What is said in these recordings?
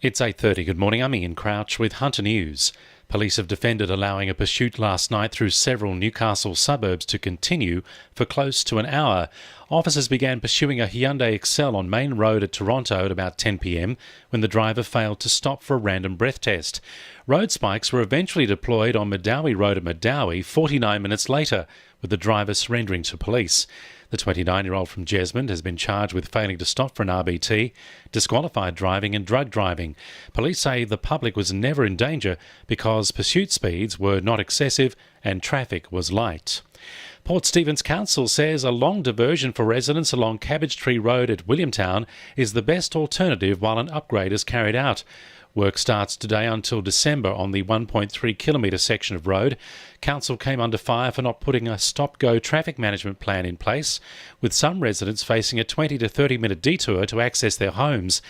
It's 8:30. Good morning. I'm Ian Crouch with Hunter News. Police have defended allowing a pursuit last night through several Newcastle suburbs to continue for close to an hour. Officers began pursuing a Hyundai Excel on Main Road at Toronto at about 10 p.m. when the driver failed to stop for a random breath test. Road spikes were eventually deployed on Medowie Road at Medowie 49 minutes later, with the driver surrendering to police. The 29-year-old from Jesmond has been charged with failing to stop for an RBT, disqualified driving and drug driving. Police say the public was never in danger because pursuit speeds were not excessive and traffic was light. Port Stephens Council says a long diversion for residents along Cabbage Tree Road at Williamtown is the best alternative while an upgrade is carried out. Work starts today until December on the 1.3 kilometre section of road. Council came under fire for not putting a stop-go traffic management plan in place, with some residents facing a 20 to 30 minute detour to access their homes.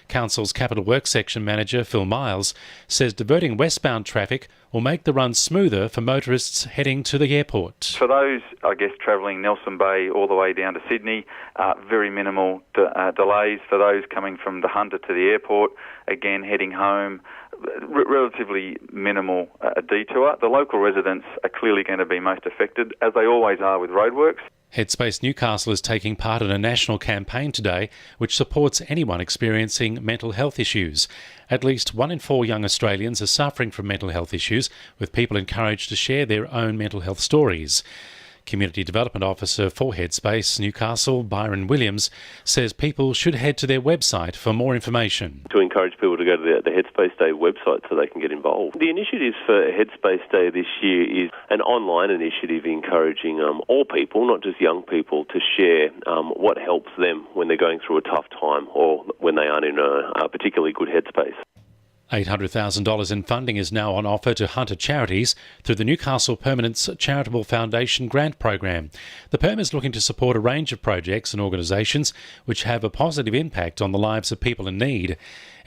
Council's Capital Works Section Manager Phil Miles says diverting westbound traffic will make the run smoother for motorists heading to the airport. For those, travelling Nelson Bay all the way down to Sydney, very minimal delays. For those coming from the Hunter to the airport, again heading home, relatively minimal detour. The local residents are clearly going to be most affected, as they always are with roadworks. Headspace Newcastle is taking part in a national campaign today which supports anyone experiencing mental health issues. At least 1 in 4 young Australians are suffering from mental health issues, with people encouraged to share their own mental health stories. Community Development Officer for Headspace Newcastle, Byron Williams, says people should head to their website for more information. To encourage people to go to the Headspace Day website so they can get involved. The initiatives for Headspace Day this year is an online initiative encouraging all people, not just young people, to share what helps them when they're going through a tough time or when they aren't in a particularly good headspace. $800,000 in funding is now on offer to Hunter charities through the Newcastle Permanent's Charitable Foundation grant program. The PERM is looking to support a range of projects and organisations which have a positive impact on the lives of people in need.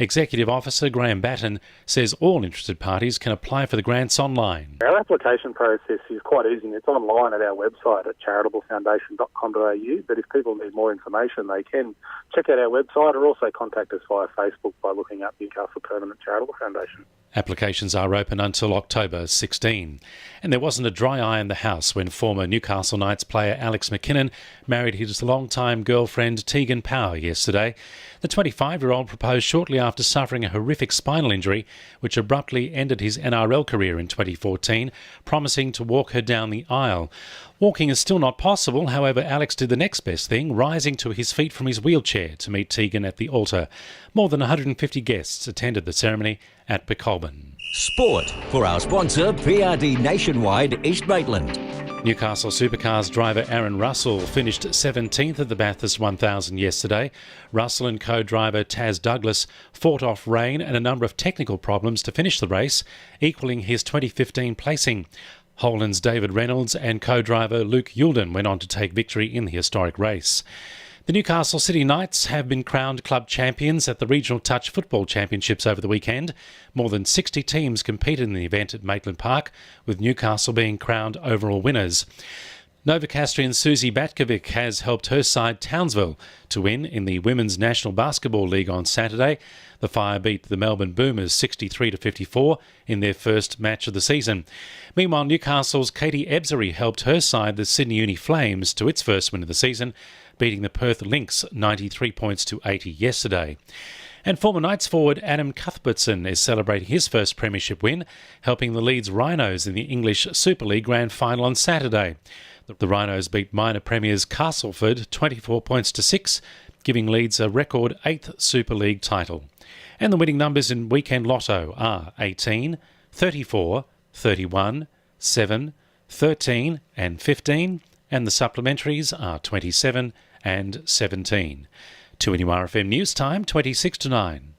Executive Officer Graham Batten says all interested parties can apply for the grants online. Our application process is quite easy. It's online at our website at charitablefoundation.com.au, but if people need more information, they can check out our website or also contact us via Facebook by looking up Newcastle Permanent Charitable Foundation. Applications are open until October 16. And there wasn't a dry eye in the house when former Newcastle Knights player Alex McKinnon married his longtime girlfriend Tegan Power yesterday. The 25-year-old proposed shortly after suffering a horrific spinal injury, which abruptly ended his NRL career in 2014, promising to walk her down the aisle. Walking is still not possible, however, Alex did the next best thing, rising to his feet from his wheelchair to meet Tegan at the altar. More than 150 guests attended the ceremony at Becolban. Sport for our sponsor, PRD Nationwide East Maitland. Newcastle Supercars driver Aaron Russell finished 17th at the Bathurst 1000 yesterday. Russell and co-driver Taz Douglas fought off rain and a number of technical problems to finish the race, equalling his 2015 placing. Holland's David Reynolds and co-driver Luke Yulden went on to take victory in the historic race. The Newcastle City Knights have been crowned club champions at the Regional Touch Football Championships over the weekend. More than 60 teams competed in the event at Maitland Park, with Newcastle being crowned overall winners. Novocastrian Susie Batkovic has helped her side Townsville to win in the Women's National Basketball League on Saturday. The Fire beat the Melbourne Boomers 63-54 in their first match of the season. Meanwhile, Newcastle's Katie Ebzery helped her side, the Sydney Uni Flames, to its first win of the season, beating the Perth Lynx 93 points to 80 yesterday. And former Knights forward Adam Cuthbertson is celebrating his first premiership win, helping the Leeds Rhinos in the English Super League Grand Final on Saturday. The Rhinos beat minor premiers Castleford 24 points to 6, giving Leeds a record 8th Super League title. And the winning numbers in Weekend Lotto are 18, 34, 31, 7, 13 and 15, and the supplementaries are 27 and 17. 2NURFM News Time, 26 to 9.